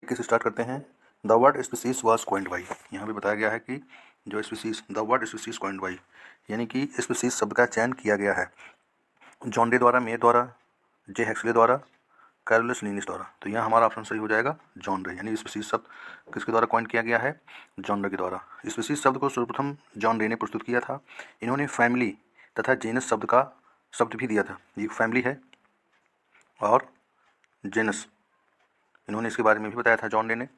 किस स्टार्ट करते हैं। The word species was coined by, यहाँ पे बताया गया है कि जो species, the word species coined by, यानी कि स्पीसीज शब्द का चयन किया गया है जॉन डे द्वारा, मे द्वारा, जे हेक्सले द्वारा, कैरोलस लिनिस द्वारा। तो यहाँ हमारा ऑप्शन सही हो जाएगा जॉन डे, यानी स्पीसीज शब्द किसके द्वारा कॉइन किया गया है, जॉन डे के द्वारा। स्पीसीज शब्द को सर्वप्रथम जॉन डे ने प्रस्तुत किया था। इन्होंने फैमिली तथा जेनस शब्द भी दिया था। ये फैमिली है और जेनस, इन्होंने इसके बारे में भी बताया था जॉन डे ने।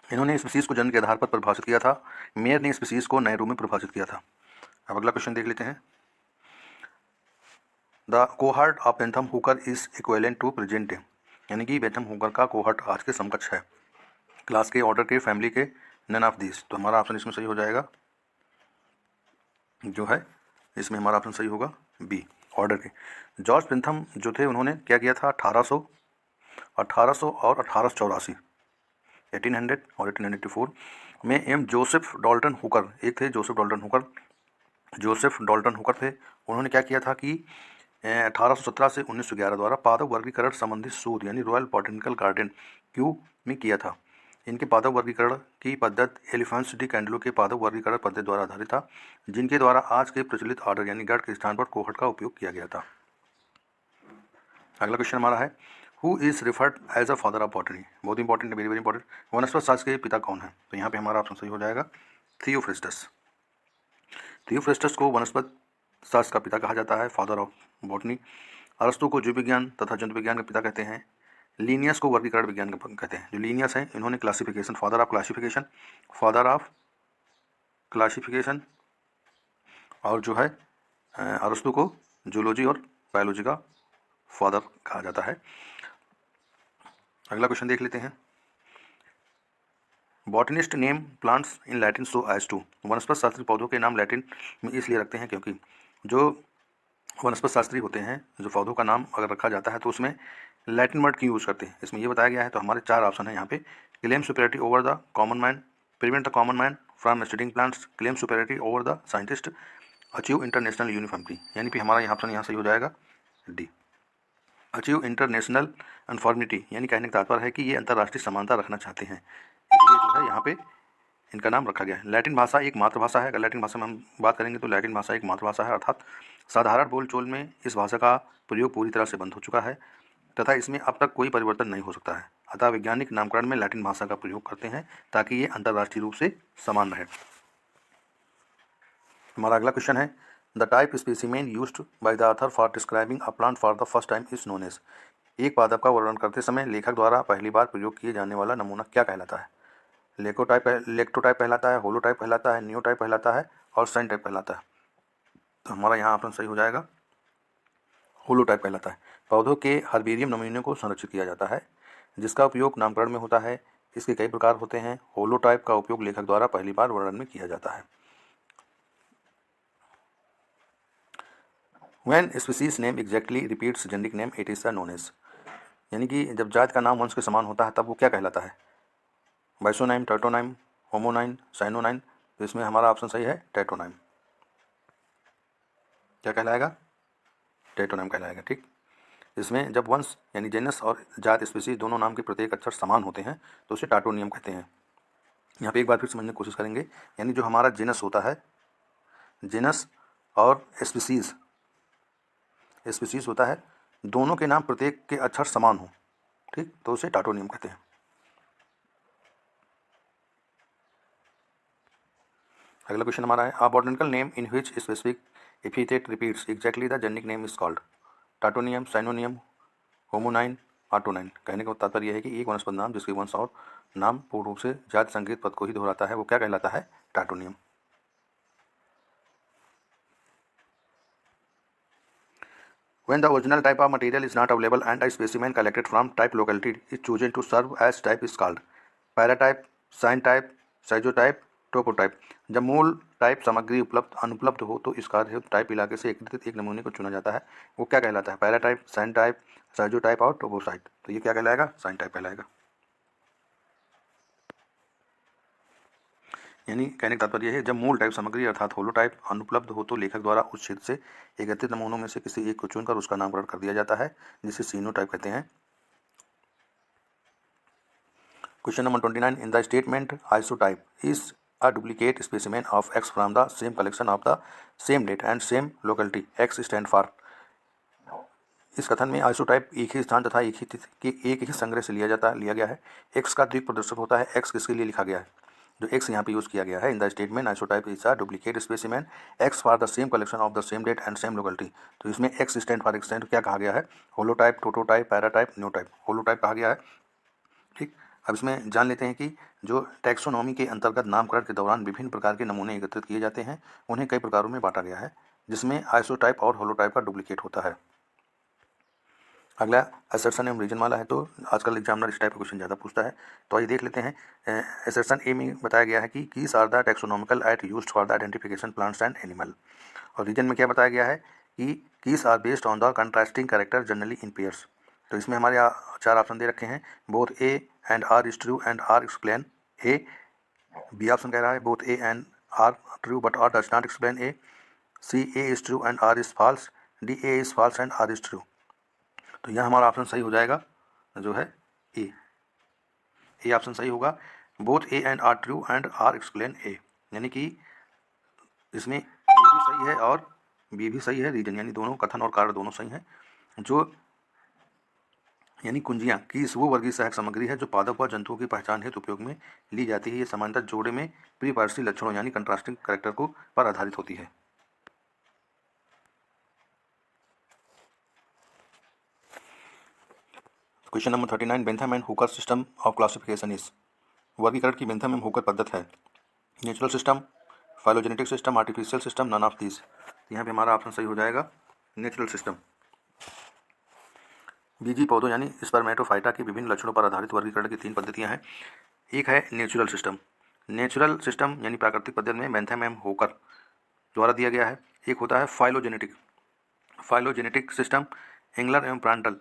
इन्होंने स्पीसीज को जन्म के आधार पर परिभाषित किया था। मेयर ने स्पीसीज को नए रूप में परिभाषित किया था। अब अगला क्वेश्चन देख लेते हैं। The cohort of Bentham Hooker is equivalent to present day, यानी कि बेंथम हुकर का कोहर्ट आज के समकक्ष है। क्लास के, ऑर्डर के, फैमिली के, नन ऑफ दिस। तो हमारा ऑप्शन इसमें सही हो जाएगा, जो है इसमें हमारा ऑप्शन सही होगा बी, ऑर्डर के। जॉर्ज बेंथम जो थे उन्होंने क्या किया था, 1800 और 1884, 1800 और 1884 में एम जोसेफ डॉल्टन हुकर, एक थे जोसेफ डॉल्टन हुकर थे। उन्होंने क्या किया था कि 1817 से 1911 द्वारा पादप वर्गीकरण संबंधित शोध, यानी रॉयल बॉटनिकल गार्डन क्यू में किया था। इनके पादप वर्गीकरण की पद्धति एलिफेंस डी कैंडलो के पादप वर्गीकरण पद्धति द्वारा आधारित था, जिनके द्वारा आज के प्रचलित ऑर्डर यानी गढ़ के स्थान पर कोहर्ट का उपयोग किया गया था। अगला क्वेश्चन हमारा है, who is referred as a father of botany. बहुत इंपॉर्टेंट है, वेरी वेरी इंपॉर्टेंट। वनस्पति शास्त्र के पिता कौन है? तो यहाँ पे हमारा ऑप्शन सही हो जाएगा थियोफ्रिस्टस। थियोफ्रिस्टस को वनस्पति शास्त्र का पिता कहा जाता है, फादर ऑफ बॉटनी। अरस्तु को जीव विज्ञान तथा जंतु विज्ञान का पिता कहते हैं। लीनियस को वर्गीकरण विज्ञान का कहते हैं। जो लीनियस है इन्होंने क्लासिफिकेशन, फादर ऑफ क्लासिफिकेशन, और जो है अरस्तु को जूलॉजी और बायोलॉजी का फादर कहा जाता है। अगला क्वेश्चन देख लेते हैं। Botanist name plants in Latin so as to. वनस्पति शास्त्री पौधों के नाम लैटिन में इसलिए रखते हैं क्योंकि जो वनस्पति शास्त्री होते हैं, जो पौधों का नाम अगर रखा जाता है तो उसमें लैटिन वर्ड क्यों यूज़ करते हैं, इसमें ये बताया गया है। तो हमारे 4 ऑप्शन है यहाँ पे। Claim superiority over the common man, prevent the common man from studying plants, claim superiority over the scientist, achieve international uniformity, यानी कि हमारा यहाँ ऑप्शन यहाँ सही हो जाएगा डी, अचीव इंटरनेशनल यूनिफॉर्मिटी, यानी कहने का तात्पर्य है कि ये अंतर्राष्ट्रीय समानता रखना चाहते हैं, इसलिए जो है यहाँ पे इनका नाम रखा गया है। लैटिन भाषा एक मातृभाषा है। अगर लैटिन भाषा में हम बात करेंगे तो लैटिन भाषा एक मातृभाषा है, अर्थात साधारण बोलचाल में इस भाषा का प्रयोग पूरी तरह से बंद हो चुका है तथा इसमें अब तक कोई परिवर्तन नहीं हो सकता है। अतः वैज्ञानिक नामकरण में लैटिन भाषा का प्रयोग करते हैं ताकि ये अंतर्राष्ट्रीय रूप से समान रहे। हमारा अगला क्वेश्चन है, the type specimen used by the author for describing a plant for the first time is known as. एक पादप का वर्णन करते समय लेखक द्वारा पहली बार प्रयोग किए जाने वाला नमूना क्या कहलाता है? लेक्टोटाइप कहलाता है, होलोटाइप कहलाता है, नियोटाइप कहलाता है और साइन टाइप कहलाता है। तो हमारा यहाँ ऑप्शन सही हो जाएगा होलोटाइप कहलाता है। पौधों के हर्बेरियम नमूने को संरक्षित किया जाता है जिसका उपयोग नामकरण में होता है। इसके कई प्रकार होते हैं। होलोटाइप का उपयोग लेखक द्वारा पहली बार वर्णन में किया जाता है। When species name exactly repeats generic name it is known as, यानी कि जब जाति का नाम वंश के समान होता है तब वो क्या कहलाता है? बाइसोनाइम, टर्टोनाइम, होमोनाइन, साइनोनाइन। तो इसमें हमारा ऑप्शन सही है टेट्रोनाइम। क्या कहलाएगा? टेट्रोनाइम कहलाएगा। ठीक, इसमें जब वंश यानी जेनस और जात स्पीसीज दोनों नाम के प्रत्येक अक्षर समान होते हैं तो उसे टाटोनियम कहते हैं। यहाँ पे एक बार फिर समझने की कोशिश करेंगे, यानी जो हमारा जेनस होता है, जेनस और स्पीसीज होता है, दोनों के नाम प्रत्येक के अक्षर समान हो, ठीक, तो उसे टाटोनियम कहते हैं। अगला क्वेश्चन हमारा है, a botanical name in which specific epithet repeats exactly the generic name is called. Tautonym, synonym, homonym, autonym. कहने का तात्पर्य यह है कि एक वनस्पति नाम जिसके वंश और नाम पूर्ण रूप से जाति संकेत पद को ही दोहराता है वो क्या कहलाता है? टाटोनियम। When the original type of material is not available and a specimen collected from type locality is chosen to serve as type is called paratype, sign type, साइजोटाइप, टोपोटाइप। जब मूल टाइप सामग्री अनुपलब्ध हो तो इस कार्य टाइप इलाके से एकत्रित एक नमूने को चुना जाता है, वो क्या कहलाता है? पैराटाइप, साइन टाइप, साइजोटाइप और टोपोसाइट। तो ये क्या कहलाएगा? साइन टाइप कहलाएगा। यानी कहने का तात्पर्य है जब मूल टाइप सामग्री अर्थात होलोटाइप अनुपलब्ध हो तो लेखक द्वारा उस क्षेत्र से एकत्रित नमूनों में से किसी एक को चुनकर उसका नामकरण कर दिया जाता है जिसे सीनोटाइप कहते हैं। Question number 29. In the statement, isotype is a duplicate specimen of X from the same collection of the same date and same locality. X stand for. इस कथन में आइसोटाइप एक ही स्थान तथा एक ही संग्रह से लिया गया है। एक्स का द्विक प्रदर्शक होता है। एक्स किसके लिए लिखा गया है? जो एक्स यहाँ पे यूज़ किया गया है। In the statement isotype is a duplicate specimen x for the same collection of the same date and same locality. तो इसमें एक्स स्टैंड फॉर एक्सटेंड क्या कहा गया है? Holotype, topotype, paratype, neotype. Holotype कहा गया है। ठीक, अब इसमें जान लेते हैं कि जो टैक्सोनॉमी के अंतर्गत नामकरण के दौरान विभिन्न प्रकार के नमूने एकत्रित किए जाते हैं, उन्हें कई प्रकारों में बांटा गया है, जिसमें आइसोटाइप और होलोटाइप का डुप्लीकेट होता है। अगला असर्शन एवं रीजन वाला है, तो आजकल एग्जामिनर इस टाइप का क्वेश्चन ज़्यादा पूछता है। तो आइए देख लेते हैं। असर्शन ए में बताया गया है कि keys are the taxonomical aid used for the identification plants and animal. और रीजन में क्या बताया गया है कि keys are based on the contrasting character generally in pairs. तो इसमें हमारे 4 ऑप्शन दे रखे हैं। Both A and R is true and R explain A. B option कह रहा है both A and R true but R does not explain A. C A is true and R is false. D A is false and R is true. तो यह हमारा option सही हो जाएगा, जो है ए ऑप्शन सही होगा। Both A and R true and R explain A, यानी कि इसमें ए भी सही है और बी भी सही है। रीजन यानी दोनों कथन और कारण दोनों सही हैं। जो यानी कुंजियाँ की वो वर्गीय सहायक सामग्री है जो पादप व जंतुओं की पहचान हेतु उपयोग में ली जाती है। ये समांतर जोड़े में प्रीपार्श्वी लक्षणों यानी कंट्रास्टिंग कैरेक्टर को पर आधारित होती है। Question number 39. Bentham and Hooker system of classification is. वर्गीकरण की बेंथम एंड हुकर पद्धति है। Natural system, phylogenetic system, artificial system, none of these. यहाँ पे हमारा ऑप्शन सही हो जाएगा नेचुरल सिस्टम। बीजी पौधों यानी स्पर्मेटोफाइटा के विभिन्न लक्षणों पर आधारित वर्गीकरण की 3 पद्धतियाँ हैं। एक है नेचुरल सिस्टम। नेचुरल सिस्टम यानी प्राकृतिक पद्धति में बेंथम एंड हुकर द्वारा दिया गया है। एक होता है फाइलोजेनेटिक सिस्टम, एंगलर एवं प्रांटल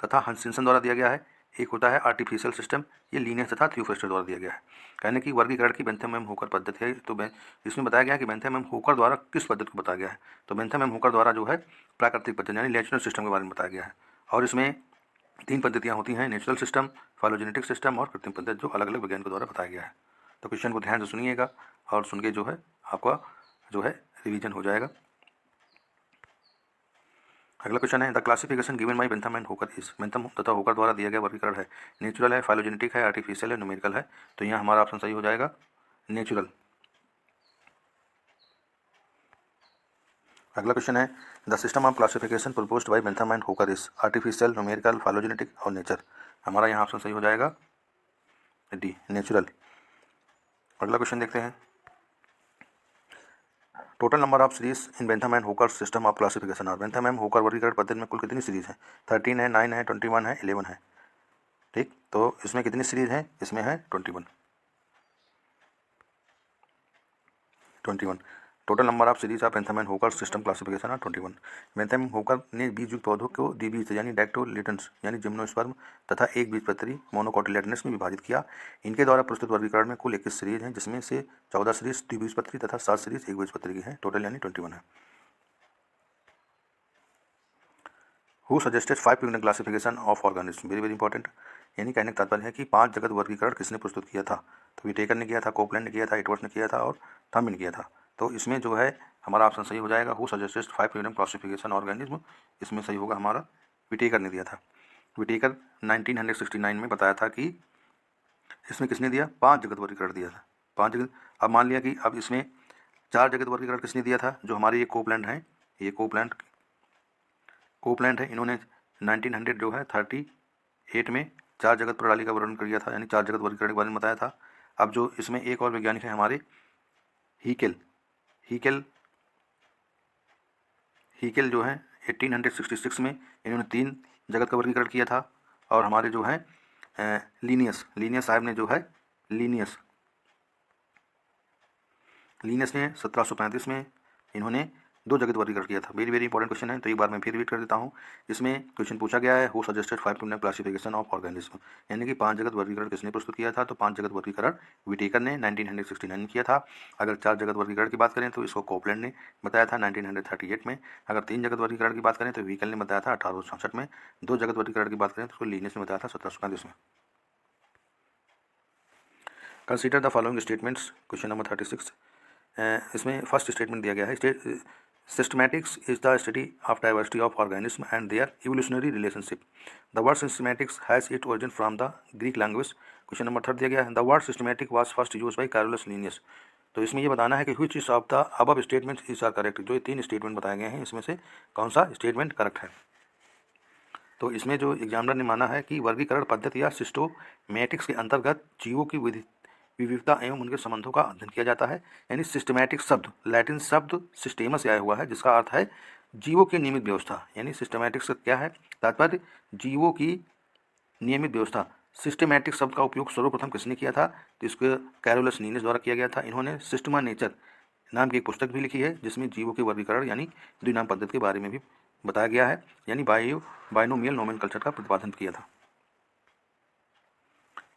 तथा हंसिंसन द्वारा दिया गया है। एक होता है आर्टिफिशियल सिस्टम, ये लीनियस तथा थ्यूफेस्टर द्वारा दिया गया है। कहने की वर्गीकरण की बेंथम एवं हुकर पद्धति है। तो इसमें बताया गया है कि बेंथम एवं हुकर द्वारा किस पद्धति को बताया गया है। तो बेंथम एवं हुकर द्वारा जो है प्राकृतिक पद्धति यानी नेचुरल सिस्टम के बारे में बताया गया है। और इसमें 3 पद्धतियाँ होती हैं, नेचुरल सिस्टम, फाइलोजेनेटिक सिस्टम और कृत्रिम पद्धति, जो अलग अलग वैज्ञानिकों द्वारा बताया गया है। तो क्वेश्चन को ध्यान से सुनिएगा और सुन के जो है आपका जो है रिवीजन हो जाएगा। अगला क्वेश्चन है the classification given by Bentham and Hooker is. Bentham तथा हुकर द्वारा दिया गया वर्गीकरण है। नेचुरल है, फाइलोजेनेटिक है, आर्टिफिशियल है, न्यूमेरिकल है। तो यहाँ हमारा ऑप्शन सही हो जाएगा नेचुरल। अगला क्वेश्चन है the system of classification proposed by Bentham and Hooker is artificial, numerical, phylogenetic और नेचर। हमारा यहाँ ऑप्शन सही हो जाएगा डी नेचुरल। अगला क्वेश्चन देखते हैं total number of series in Bentham and Hooker system of classification और बेंथम एंड हुकर वर्गीकरण पद्धति में कुल कितनी सीरीज है? 13 है, 9 है, 21 है, 11 है। ठीक, तो इसमें कितनी सीरीज है? इसमें है 21। Total number of series of Bentham and Hooker system classification है 21। बेंथम हुकर ने बीजयुक्त पौधों को द्विबीज यानी डैक्टोलेटन्स यानी जिम्नोस्पर्म तथा एक बीजपत्री मोनोकोटिलेडनस में विभाजित किया। इनके द्वारा प्रस्तुत वर्गीकरण में कुल 21 सीरीज हैं, जिसमें से 14 सीरीज द्विबीजपत्री तथा 7 सीरीज एक बीजपत्री की हैं। टोटल यानी 21 है। Who suggested 5 pigment classification of organism. Very important, यानी कहने का तात्पर्य है कि 5 जगत वर्गीकरण किसने प्रस्तुत किया था? तो विटेकर ने किया था, कोपलैंड ने किया था, एडवर्ड्स ने किया था और थॉमसन ने किया था। तो इसमें जो है हमारा ऑप्शन सही हो जाएगा who suggested 5 pigment classification organism. इसमें सही होगा हमारा विटेकर ने दिया था। विटेकर 1969 में बताया था कि इसमें किसने दिया? 5 जगत वर्गीकरण दिया था। 5 जगत। अब मान लिया कि अब इसमें 4 जगत वर्गीकरण किसने दिया था? जो हमारे ये कोपलैंड हैं, ये कोपलैंड है, इन्होंने 1900 जो है 38 में 4 जगत प्रणाली का वर्णन किया था, यानी 4 जगत वर्गीकरण के बारे में बताया था। अब जो इसमें एक और वैज्ञानिक है हमारे हीकेल जो है 1866 में इन्होंने 3 जगत का वर्गीकरण किया था। और हमारे जो है लीनियस साहब ने जो है लीनियस ने 1735 में इन्होंने 2 जगत वर्गीकरण किया था। वेरी इंपॉर्टेंट क्वेश्चन है, तो एक बार मैं फिर रिपीट कर देता हूँ। इसमें क्वेश्चन पूछा गया है who suggested 5 pigment classification of organism, यानी कि 5 जगत वर्गीकरण किसने प्रस्तुत किया था? तो 5 जगत वर्गीकरण विटेकर ने 1969 में किया था। अगर 4 जगत वर्गीकरण की बात करें तो इसको कोपलैंड ने बताया था 1938 में। अगर 3 जगत वर्गीकरण की बात करें तो व्हीकल ने बताया था 1866 में। 2 जगत वर्गीकरण की बात करें तो उसको लीनियस ने बताया था 1735 में। Consider the following statements, question number 36। इसमें फर्स्ट स्टेटमेंट दिया गया है, systematics is the study of diversity of organism and their evolutionary relationship. The word systematics has it origin from the Greek language. Question number 3 दिया गया है, the word systematic was first use by Carolus Linnaeus. तो इसमें ये बताना है कि which is of the above statements is are correct. जो ये 3 स्टेटमेंट बताए गए हैं इसमें से कौन सा स्टेटमेंट करेक्ट है। तो इसमें जो एग्जामिनर ने माना है कि वर्गीकरण पद्धति या सिस्टोमेटिक्स के अंतर्गत जीवों की विविधता एवं उनके संबंधों का अध्ययन किया जाता है। यानी सिस्टमैटिक शब्द लैटिन शब्द सिस्टेमस से आया हुआ है, जिसका अर्थ है जीवों की नियमित व्यवस्था। यानी सिस्टमैटिक्स का क्या है तात्पर्य, जीवों की नियमित व्यवस्था। सिस्टमैटिक शब्द का उपयोग सर्वप्रथम किसने किया था, तो इसको कैरोलस लीनियस द्वारा किया गया था। इन्होंने सिस्टमा नेचर नाम की एक पुस्तक भी लिखी है, जिसमें जीवों के वर्गीकरण यानी द्विनाम पद्धति के बारे में भी बताया गया है, यानी बाइनोमियल नोमेनकल्चर का प्रतिपादन किया था।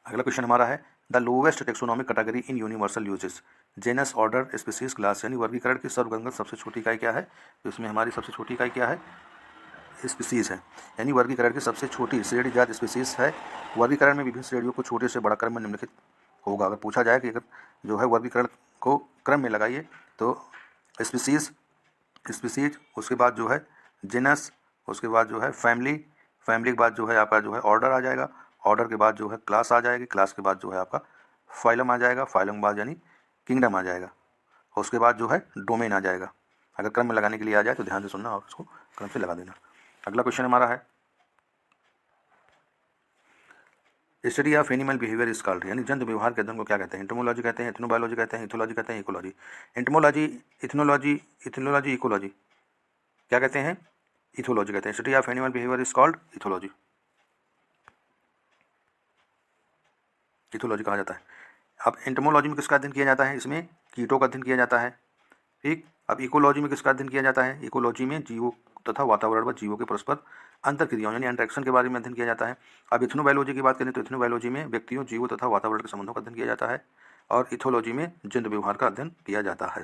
अगला क्वेश्चन हमारा है, the lowest taxonomic category in universal uses, genus, order, species, class. यानी वर्गीकरण की सर्वगंगत सबसे छोटी इकाई क्या है, तो इसमें हमारी सबसे छोटी इकाई क्या है, स्पीसीज है। यानी वर्गीकरण की सबसे छोटी श्रेणी जात स्पीसीज है। वर्गीकरण में विभिन्न श्रेणियों को छोटे से बड़ा क्रम में निम्नलिखित होगा। अगर पूछा जाए कि अगर जो है वर्गीकरण को क्रम में लगाइए तो स्पीसीज, उसके बाद जो है जेनस, उसके बाद जो है फैमिली के बाद जो है आपका जो है ऑर्डर आ जाएगा, ऑर्डर के बाद जो है क्लास आ जाएगी, क्लास के बाद जो है आपका फाइलम आ जाएगा, फाइलम के बाद यानी किंगडम आ जाएगा, और उसके बाद जो है डोमेन आ जाएगा। अगर क्रम में लगाने के लिए आ जाए तो ध्यान से सुनना और उसको क्रम से लगा देना। अगला क्वेश्चन हमारा है, study of animal behaviour is called. यानी जंतु व्यवहार के अध्ययन को क्या कहते हैं, एंटोमोलॉजी कहते हैं, एथनोबायोलॉजी कहते हैं, इथोलॉजी कहते हैं, इकोलॉजी। एंटोमोलॉजी, इथनोलॉजी, इकोलॉजी क्या कहते हैं, इथोलॉजी कहते हैं। Study of animal behaviour is called ethology, ethology कहा जाता है। अब एंटोमोलॉजी में किसका अध्ययन किया जाता है, इसमें कीटों का अध्ययन किया जाता है, ठीक। अब इकोलॉजी में किसका अध्ययन किया जाता है, इकोलॉजी में जीवों तथा वातावरण व जीवों के परस्पर अंतरक्रियाओं यानी इंटरेक्शन के बारे में अध्ययन किया जाता है। अब इथनोबायोलॉजी की बात करें तो इथनोबायोलॉजी में व्यक्तियों, जीवों तथा वातावरण के संबंधों का अध्ययन किया जाता है, और इथोलॉजी में जंतु व्यवहार का अध्ययन किया जाता है।